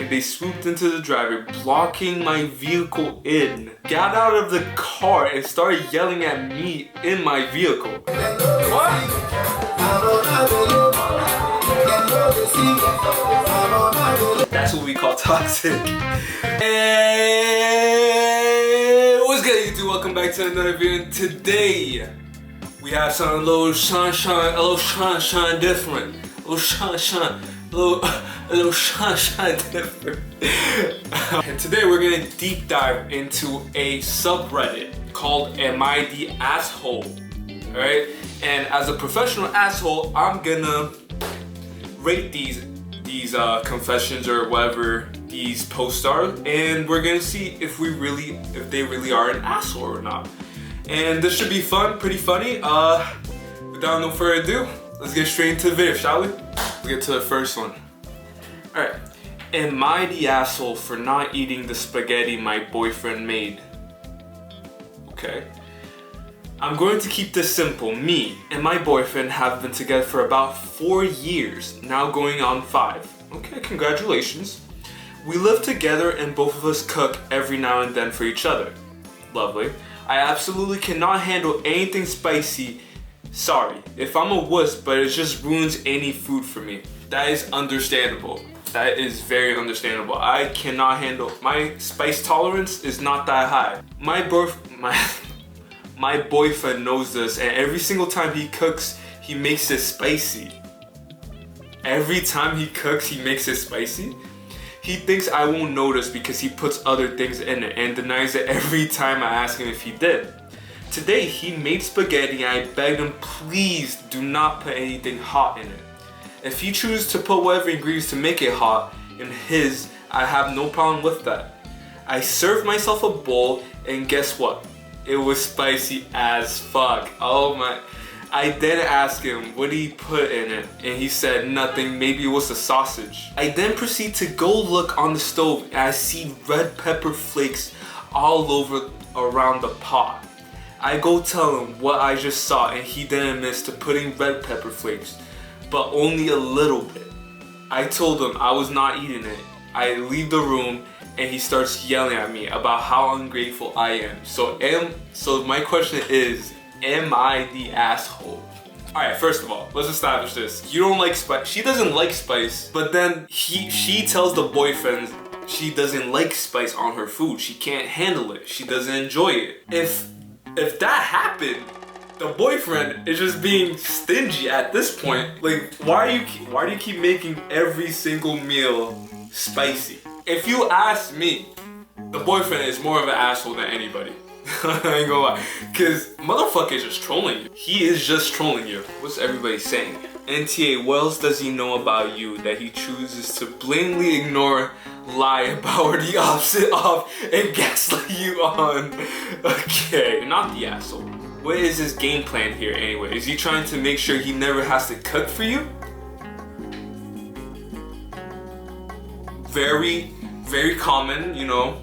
and they swooped into the driveway, blocking my vehicle in. Got out of the car and started yelling at me in my vehicle. What? That's what we call toxic. Hey, what's good, YouTube? Welcome back to another video. And today we have something a little sunshine different. A little sunshine different. And today we're gonna deep dive into a subreddit called Am I the Asshole? Alright? And as a professional asshole, I'm gonna rate these confessions or whatever these posts are, and we're gonna see if they really are an asshole or not. And this should be fun, pretty funny. Without no further ado, let's get straight into the video, shall we? Let's get to the first one. Alright. Am I the asshole for not eating the spaghetti my boyfriend made? Okay. I'm going to keep this simple. Me and my boyfriend have been together for about 4 years, now going on 5. Okay, congratulations. We live together and both of us cook every now and then for each other. Lovely. I absolutely cannot handle anything spicy. Sorry if I'm a wuss, but it just ruins any food for me. That is understandable. That is very understandable. I cannot handle, my spice tolerance is not that high. My boyfriend knows this, and every single time he cooks, he makes it spicy. Every time he cooks, he makes it spicy. He thinks I won't notice because he puts other things in it and denies it every time I ask him if he did. Today, he made spaghetti and I begged him, please do not put anything hot in it. If he chooses to put whatever ingredients to make it hot in his, I have no problem with that. I served myself a bowl and guess what? It was spicy as fuck. Oh my. I then asked him what he put in it and he said nothing, maybe it was a sausage. I then proceed to go look on the stove and I see red pepper flakes all over around the pot. I go tell him what I just saw and he then admits to putting red pepper flakes, but only a little bit. I told him I was not eating it. I leave the room and he starts yelling at me about how ungrateful I am. So my question is, am I the asshole? Alright, first of all, let's establish this. You don't like spice. She doesn't like spice, but then she tells the boyfriend she doesn't like spice on her food. She can't handle it. She doesn't enjoy it. If that happened, the boyfriend is just being stingy at this point. Like, why do you keep making every single meal spicy? If you ask me, the boyfriend is more of an asshole than anybody. I ain't gonna lie. Cause motherfucker is just trolling you. He is just trolling you. What's everybody saying? NTA, what else does he know about you that he chooses to blatantly ignore, lie about, or the opposite of, and gaslight you on? Okay, you're not the asshole. What is his game plan here anyway? Is he trying to make sure he never has to cook for you? Very, very common, you know.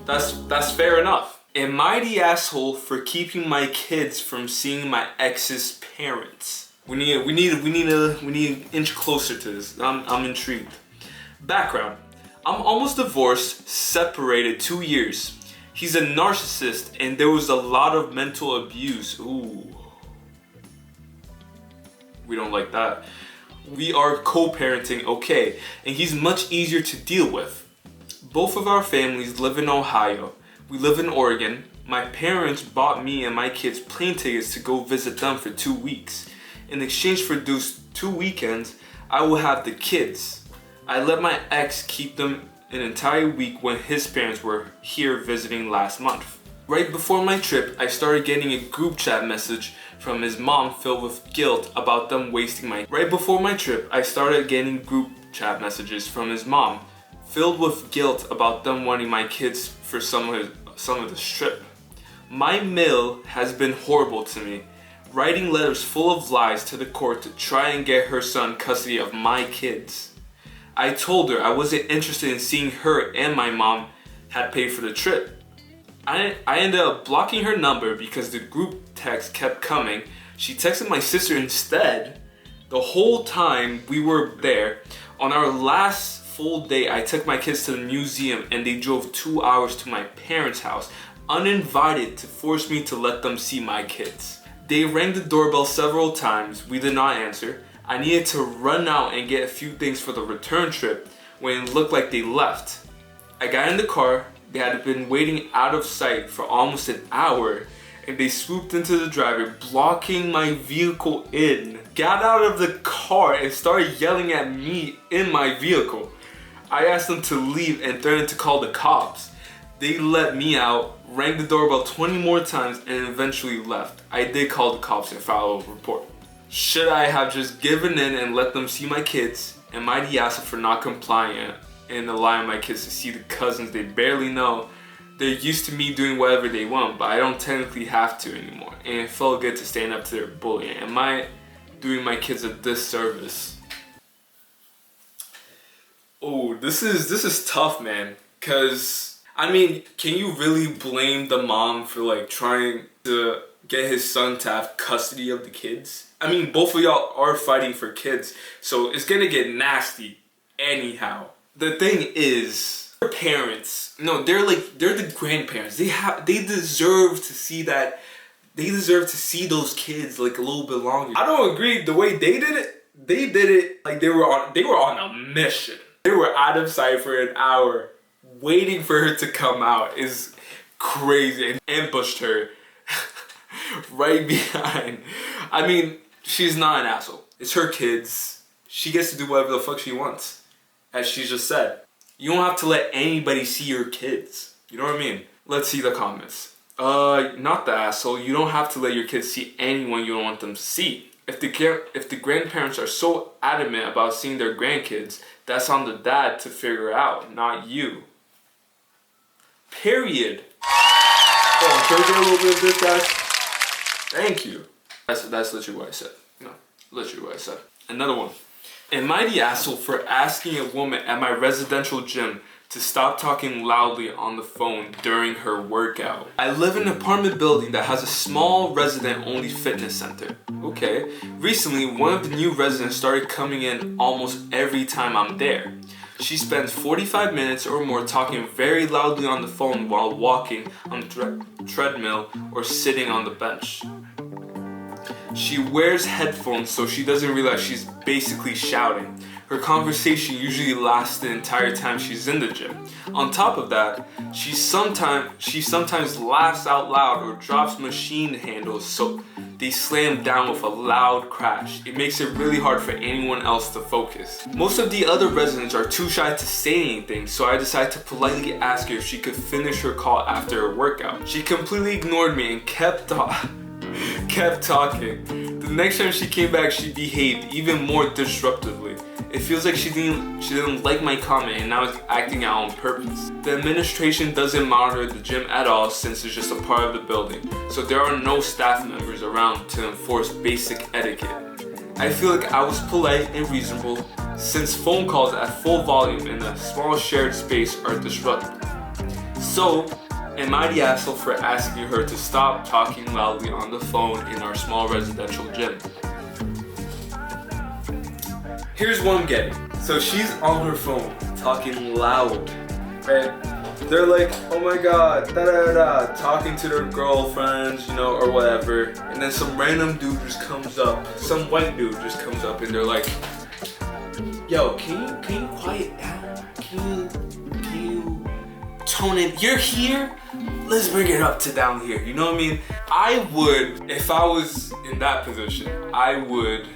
That's fair enough. Am I the asshole for keeping my kids from seeing my ex's parents? We need to inch closer to this. I'm intrigued. Background. I'm almost divorced, separated 2 years. He's a narcissist and there was a lot of mental abuse. Ooh. We don't like that. We are co-parenting, okay, and he's much easier to deal with. Both of our families live in Ohio. We live in Oregon. My parents bought me and my kids plane tickets to go visit them for 2 weeks. In exchange for those 2 weekends, I will have the kids. I let my ex keep them an entire week when his parents were here visiting last month. Right before my trip, I started getting a group chat message from his mom filled with guilt about them wasting my... Right before my trip, I started getting group chat messages from his mom filled with guilt about them wanting my kids for some of the trip. My mail has been horrible to me, writing letters full of lies to the court to try and get her son custody of my kids. I told her I wasn't interested in seeing her and my mom had paid for the trip. I ended up blocking her number because the group text kept coming. She texted my sister instead. The whole time we were there, on our last full day, I took my kids to the museum and they drove 2 hours to my parents' house, uninvited, to force me to let them see my kids. They rang the doorbell several times. We did not answer. I needed to run out and get a few things for the return trip when it looked like they left. I got in the car. They had been waiting out of sight for almost an hour, and they swooped into the driveway, blocking my vehicle in. Got out of the car and started yelling at me in my vehicle. I asked them to leave and threatened to call the cops. They let me out, rang the doorbell 20 more times, and eventually left. I did call the cops and file a report. Should I have just given in and let them see my kids? Am I the asshole for not complying and allowing my kids to see the cousins they barely know? They're used to me doing whatever they want, but I don't technically have to anymore. And it felt good to stand up to their bullying. Am I doing my kids a disservice? Oh, this is tough, man. Cause I mean, can you really blame the mom for like trying to get his son to have custody of the kids? I mean, both of y'all are fighting for kids, so it's gonna get nasty anyhow. The thing is, their parents, no, they're the grandparents. They deserve to see that. They deserve to see those kids like a little bit longer. I don't agree the way they did it. They did it like they were on a mission. They were out of sight for an hour, waiting for her to come out. Is crazy, and ambushed her right behind. I mean, she's not an asshole. It's her kids. She gets to do whatever the fuck she wants. As she just said, you don't have to let anybody see your kids. You know what I mean? Let's see the comments. Not the asshole. You don't have to let your kids see anyone you don't want them to see. If the grandparents are so adamant about seeing their grandkids, that's on the dad to figure out, not you. Period. Oh, can we get a little bit of this, guys? Thank you. That's literally what I said. No, literally what I said. Another one. Am I the asshole for asking a woman at my residential gym to stop talking loudly on the phone during her workout? I live in an apartment building that has a small resident-only fitness center. Okay. Recently, one of the new residents started coming in almost every time I'm there. She spends 45 minutes or more talking very loudly on the phone while walking on the treadmill or sitting on the bench. She wears headphones so she doesn't realize she's basically shouting. Her conversation usually lasts the entire time she's in the gym. On top of that, she sometimes laughs out loud or drops machine handles so they slam down with a loud crash. It makes it really hard for anyone else to focus. Most of the other residents are too shy to say anything, so I decided to politely ask her if she could finish her call after her workout. She completely ignored me and kept talking. The next time she came back, she behaved even more disruptively. It feels like she didn't like my comment and now is acting out on purpose. The administration doesn't monitor the gym at all since it's just a part of the building, so there are no staff members around to enforce basic etiquette. I feel like I was polite and reasonable since phone calls at full volume in a small shared space are disruptive. So, am I the asshole for asking her to stop talking loudly on the phone in our small residential gym? Here's what I'm getting. So she's on her phone, talking loud, right? They're like, oh my god, da-da-da, talking to their girlfriends, you know, or whatever. And then some random dude just comes up, some white dude just comes up and they're like, yo, can you quiet down? Can you tone it? You're here? Let's bring it up to down here, you know what I mean? I would, if I was in that position, I would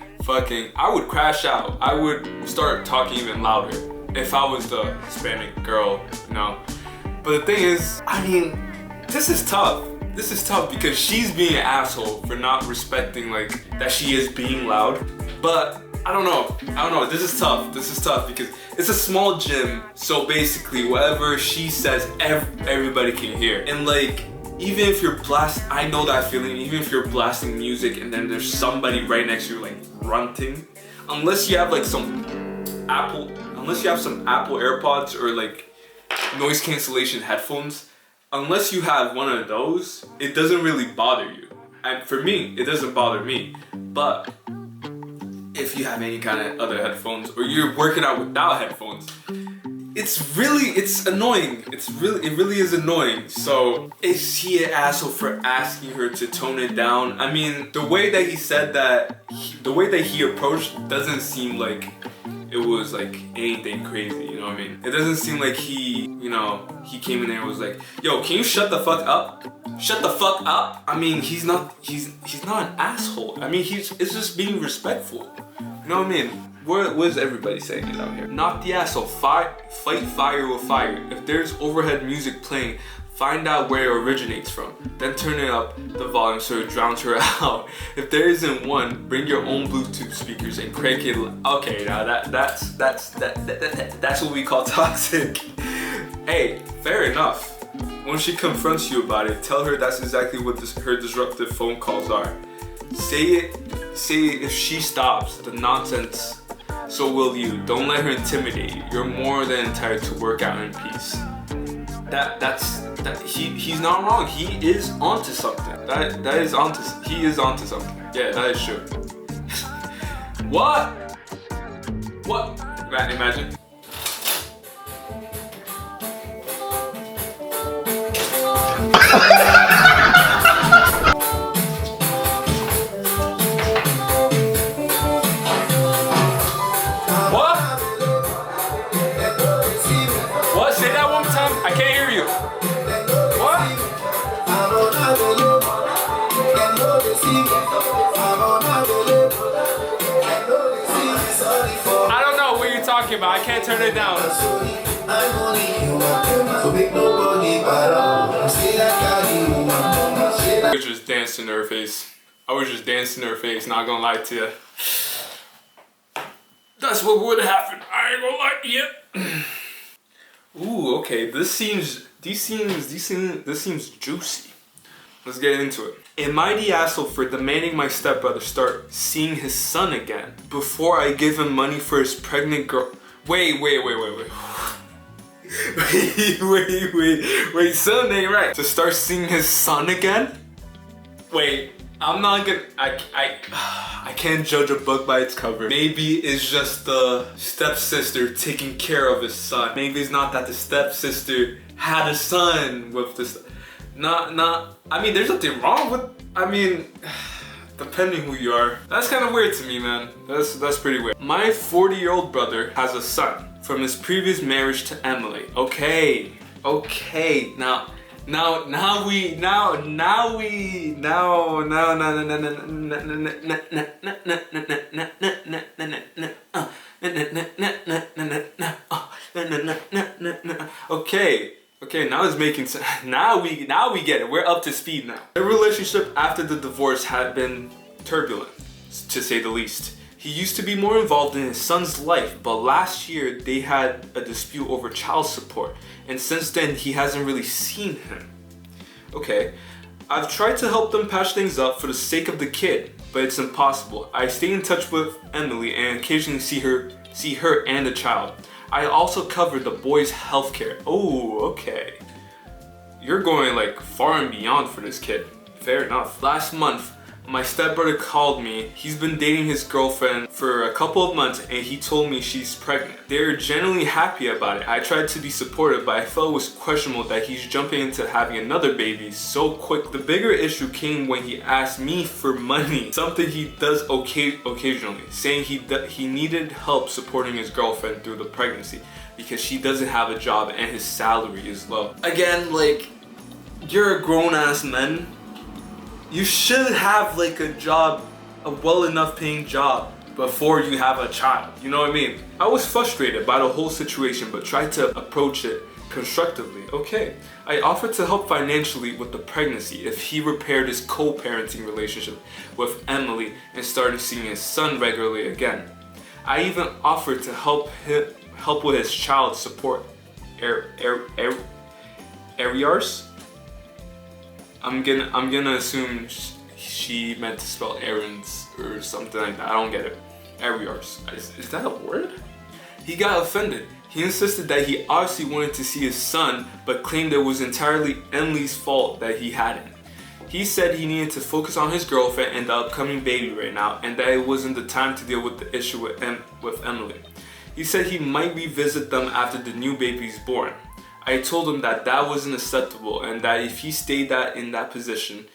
crash out. I would start talking even louder if I was the Hispanic girl, you know? But the thing is, I mean, this is tough. This is tough because she's being an asshole for not respecting like that she is being loud. But I don't know. This is tough because it's a small gym. So basically whatever she says, everybody can hear. And like, even if you're I know that feeling, even if you're blasting music and then there's somebody right next to you like grunting, unless you have some Apple AirPods or like noise cancellation headphones, unless you have one of those, it doesn't really bother you. And for me, it doesn't bother me. But if you have any kind of other headphones or you're working out without headphones, it's annoying. It really is annoying. So is he an asshole for asking her to tone it down? I mean, the way that he said that, the way that he approached doesn't seem like it was like anything crazy, you know what I mean? It doesn't seem like he, you know, he came in there and was like, yo, can you shut the fuck up? Shut the fuck up. I mean, he's not an asshole. I mean, it's just being respectful. You know what I mean? What is everybody saying it out here? Not the asshole. Fight fire with fire. If there's overhead music playing, find out where it originates from. Then turn it up the volume so it drowns her out. If there isn't one, bring your own Bluetooth speakers and crank it. Okay, now that's what we call toxic. Hey, fair enough. When she confronts you about it, tell her that's exactly what her disruptive phone calls are. Say it if she stops the nonsense, so will you. Don't let her intimidate you. You're more than entitled to work out in peace. He's not wrong. He is onto something. He is onto something. Yeah, that is true. What? Imagine. What? Say that one more time. I can't hear you. What? I don't know what you're talking about. I can't turn it down. I was just dancing in her face. Not gonna lie to you. That's what would happen. I ain't gonna lie to you. Ooh, okay. This seems juicy. Let's get into it. Am I the asshole for demanding my stepbrother start seeing his son again before I give him money for his pregnant girl? Wait. Wait, son ain't right. To start seeing his son again? Wait, I'm not gonna, I can't judge a book by its cover. Maybe it's just the stepsister taking care of his son. Maybe it's not that the stepsister had a son with this. I mean, there's nothing wrong with, depending who you are. That's kind of weird to me, man. That's pretty weird. My 40-year-old brother has a son from his previous marriage to Emily. Okay. Now we Okay, now it's making sense. Now we get it. We're up to speed now. Their relationship after the divorce had been turbulent, to say the least. He used to be more involved in his son's life, but last year they had a dispute over child support, and since then he hasn't really seen him. Okay, I've tried to help them patch things up for the sake of the kid, but it's impossible. I stay in touch with Emily and occasionally see her and the child. I also cover the boy's healthcare. Oh, okay. You're going like far and beyond for this kid. Fair enough. Last month, my stepbrother called me. He's been dating his girlfriend for a couple of months and he told me she's pregnant. They're generally happy about it. I tried to be supportive, but I felt it was questionable that he's jumping into having another baby so quick. The bigger issue came when he asked me for money, something he does occasionally, saying he needed help supporting his girlfriend through the pregnancy because she doesn't have a job and his salary is low. Again, like, you're a grown-ass man. You should have like a job, a well enough paying job before you have a child. You know what I mean? I was frustrated by the whole situation, but tried to approach it constructively. Okay, I offered to help financially with the pregnancy if he repaired his co-parenting relationship with Emily and started seeing his son regularly again. I even offered to help with his child support areas. I'm gonna assume she meant to spell errands or something like that. I don't get it. Areas. Is that a word? He got offended. He insisted that he obviously wanted to see his son, but claimed it was entirely Emily's fault that he hadn't. He said he needed to focus on his girlfriend and the upcoming baby right now, and that it wasn't the time to deal with the issue with Emily. He said he might revisit them after the new baby's born. I told him that that wasn't acceptable and that if he stayed in that position,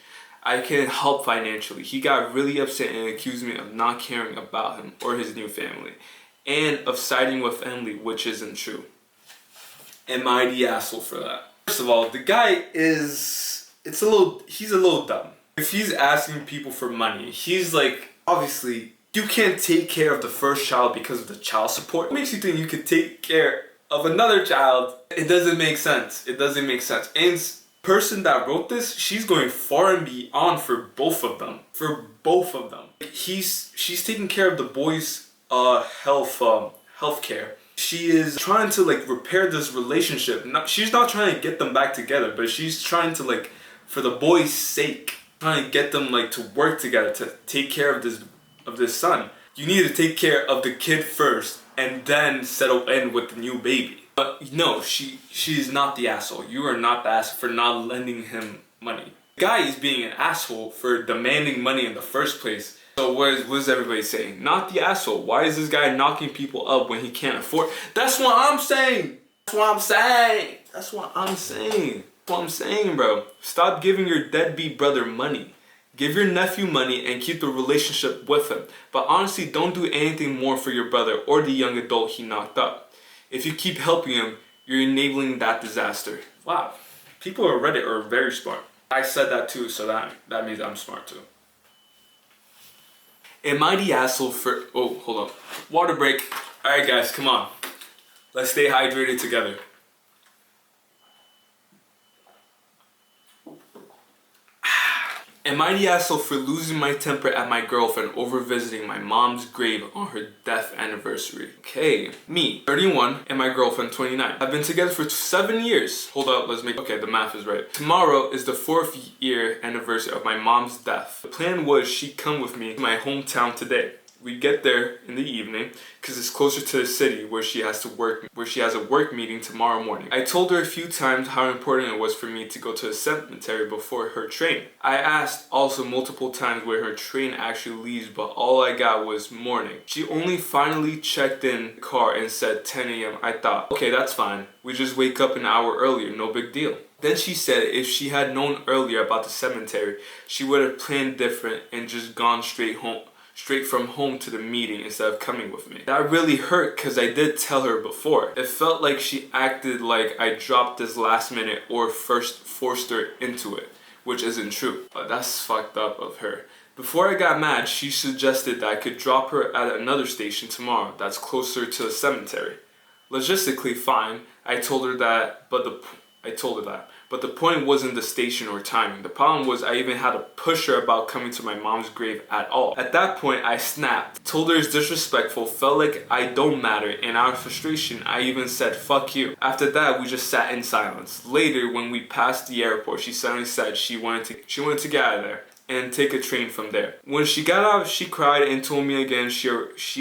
I can help financially. He got really upset and accused me of not caring about him or his new family and of siding with family, which isn't true. Am I the asshole for that? First of all, the guy he's a little dumb. If he's asking people for money, he's like, obviously, you can't take care of the first child because of the child support. What makes you think you could take care of another child? It doesn't make sense. It doesn't make sense. And the person that wrote this, she's going far and beyond for both of them. For both of them. She's taking care of the boy's health care. She is trying to like repair this relationship. She's not trying to get them back together, but she's trying to like, for the boy's sake, trying to get them like to work together to take care of this son. You need to take care of the kid first and then settle in with the new baby. But no, she's not the asshole. You are not the asshole for not lending him money. The guy is being an asshole for demanding money in the first place. So what is everybody saying? Not the asshole. Why is this guy knocking people up when he can't afford? That's what I'm saying. That's what I'm saying. That's what I'm saying. That's what I'm saying, bro. Stop giving your deadbeat brother money. Give your nephew money and keep the relationship with him. But honestly, don't do anything more for your brother or the young adult he knocked up. If you keep helping him, you're enabling that disaster. Wow. People on Reddit are very smart. I said that too, so that means I'm smart too. Am I the asshole for... Oh, hold up. Water break. Alright guys, come on. Let's stay hydrated together. Am I the asshole for losing my temper at my girlfriend over visiting my mom's grave on her death anniversary? Okay, me, 31, and my girlfriend, 29. I've been together for 7 years. Hold up, okay, the math is right. Tomorrow is the 4th year anniversary of my mom's death. The plan was she'd come with me to my hometown today. We get there in the evening because it's closer to the city where she has a work meeting tomorrow morning. I told her a few times how important it was for me to go to the cemetery before her train. I asked also multiple times where her train actually leaves, but all I got was morning. She only finally checked in the car and said 10 a.m. I thought, okay, that's fine. We just wake up an hour earlier, no big deal. Then she said if she had known earlier about the cemetery, she would have planned different and just gone straight from home to the meeting instead of coming with me. That really hurt because I did tell her before. It felt like she acted like I dropped this last minute or first forced her into it, which isn't true. But that's fucked up of her. Before I got mad, she suggested that I could drop her at another station tomorrow that's closer to the cemetery. Logistically fine, I told her that, but the point wasn't the station or timing. The problem was I even had to push her about coming to my mom's grave at all. At that point, I snapped. Told her it's disrespectful, felt like I don't matter, and out of frustration, I even said, fuck you. After that, we just sat in silence. Later, when we passed the airport, she suddenly said she wanted to get out of there and take a train from there. When she got out, she cried and told me again she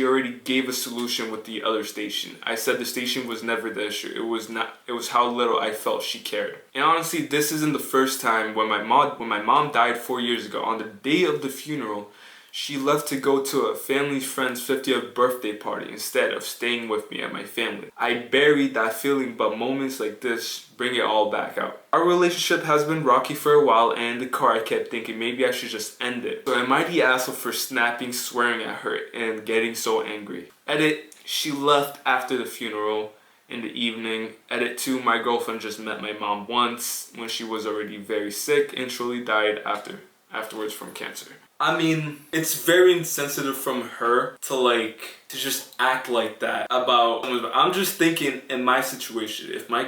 already gave a solution with the other station. I said the station was never the issue. It was how little I felt she cared. And honestly, this isn't the first time. When my mom died 4 years ago, on the day of the funeral, she left to go to a family friend's 50th birthday party instead of staying with me and my family. I buried that feeling, but moments like this bring it all back out. Our relationship has been rocky for a while, and in the car I kept thinking maybe I should just end it. So am I the asshole for snapping, swearing at her, and getting so angry? Edit, she left after the funeral in the evening. Edit 2, my girlfriend just met my mom once when she was already very sick and truly died afterwards from cancer. I mean, it's very insensitive from her to just act like that about... I'm just thinking in my situation, if my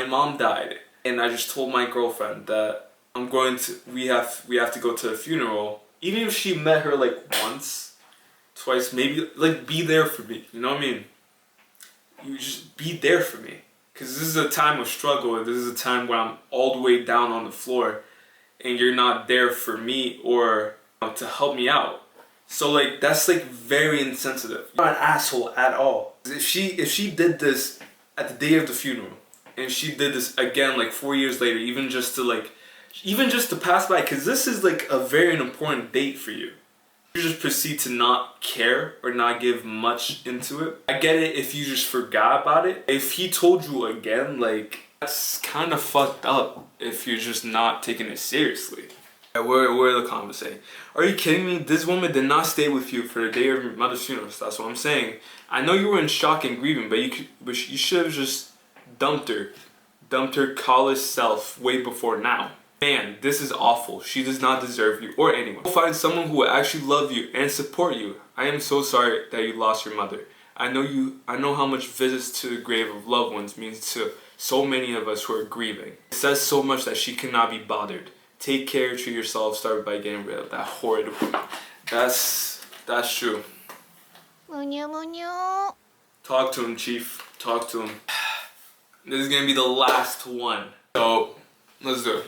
mom died and I just told my girlfriend that we have to go to the funeral, even if she met her like once, twice, maybe like be there for me, you know what I mean? You just be there for me. Because this is a time of struggle, and this is a time where I'm all the way down on the floor and you're not there for me or to help me out. So like that's like very insensitive. You're not an asshole at all. If she did this at the day of the funeral and she did this again like 4 years later, even just to pass by, because this is like a very important date for you. You just proceed to not care or not give much into it. I get it if you just forgot about it. If he told you again, like, that's kind of fucked up if you're just not taking it seriously. What are the comments saying? Are you kidding me? This woman did not stay with you for the day of your mother's funeral. That's what I'm saying. I know you were in shock and grieving, but you should have just dumped her college self way before now. Man, this is awful. She does not deserve you or anyone. Find someone who will actually love you and support you. I am so sorry that you lost your mother. I know how much visits to the grave of loved ones means to so many of us who are grieving. It says so much that she cannot be bothered. Take care, treat yourself, start by getting rid of that horrid woman. That's true. Talk to him, Chief. Talk to him. This is gonna be the last one. So, let's do it.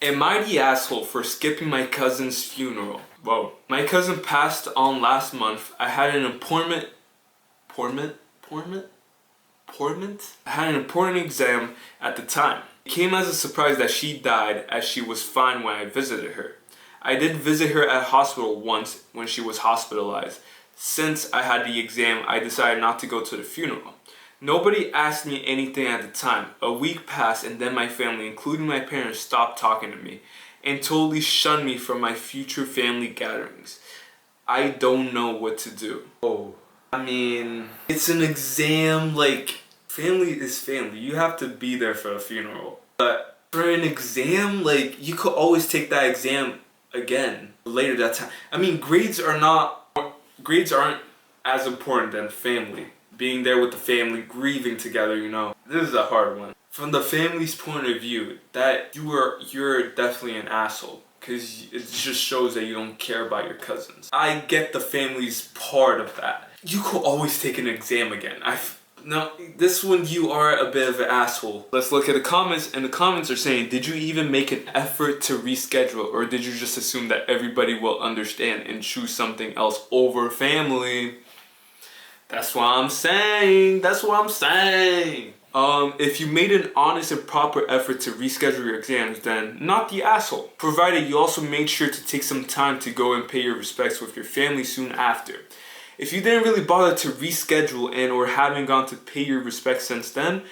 Am I the asshole for skipping my cousin's funeral? Whoa. My cousin passed on last month. I had an important exam at the time. It came as a surprise that she died, as she was fine when I visited her. I did visit her at hospital once when she was hospitalized. Since I had the exam, I decided not to go to the funeral. Nobody asked me anything at the time. A week passed and then my family, including my parents, stopped talking to me and totally shunned me from my future family gatherings. I don't know what to do. Oh, I mean, it's an exam, like, family is family. You have to be there for a funeral. But for an exam, like, you could always take that exam again later that time. I mean, grades aren't as important than family. Being there with the family, grieving together, you know. This is a hard one. From the family's point of view, that you're definitely an asshole. Because it just shows that you don't care about your cousins. I get the family's part of that. You could always take an exam again. No, this one you are a bit of an asshole. Let's look at the comments, and the comments are saying, did you even make an effort to reschedule, or did you just assume that everybody will understand and choose something else over family? That's what I'm saying. That's what I'm saying. If you made an honest and proper effort to reschedule your exams, then not the asshole. Provided you also made sure to take some time to go and pay your respects with your family soon after. If you didn't really bother to reschedule and or haven't gone to pay your respects since then,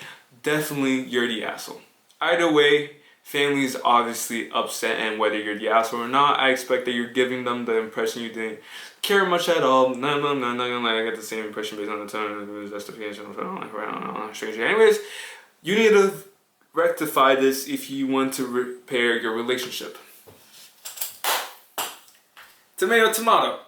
definitely you're the asshole. Either way, family is obviously upset, and whether you're the asshole or not, I expect that you're giving them the impression you didn't care much at all. No, I'm not gonna lie, I get the same impression based on the tone of the justification. Anyways, you need to rectify this if you want to repair your relationship. Tomato, tomato.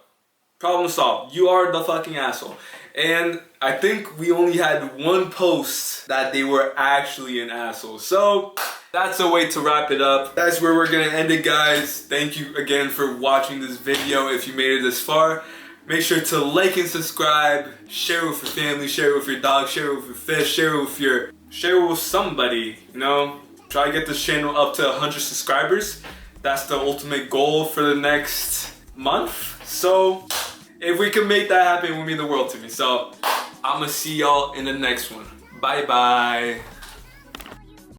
Problem solved. You are the fucking asshole. And I think we only had one post that they were actually an asshole. So that's a way to wrap it up. That's where we're gonna end it, guys. Thank you again for watching this video. If you made it this far, make sure to like and subscribe. Share it with your family, share it with your dog, share it with your fish, share it with somebody, you know? Try to get this channel up to 100 subscribers. That's the ultimate goal for the next month. So if we can make that happen, it would mean the world to me. So I'm gonna see y'all in the next one. Bye bye.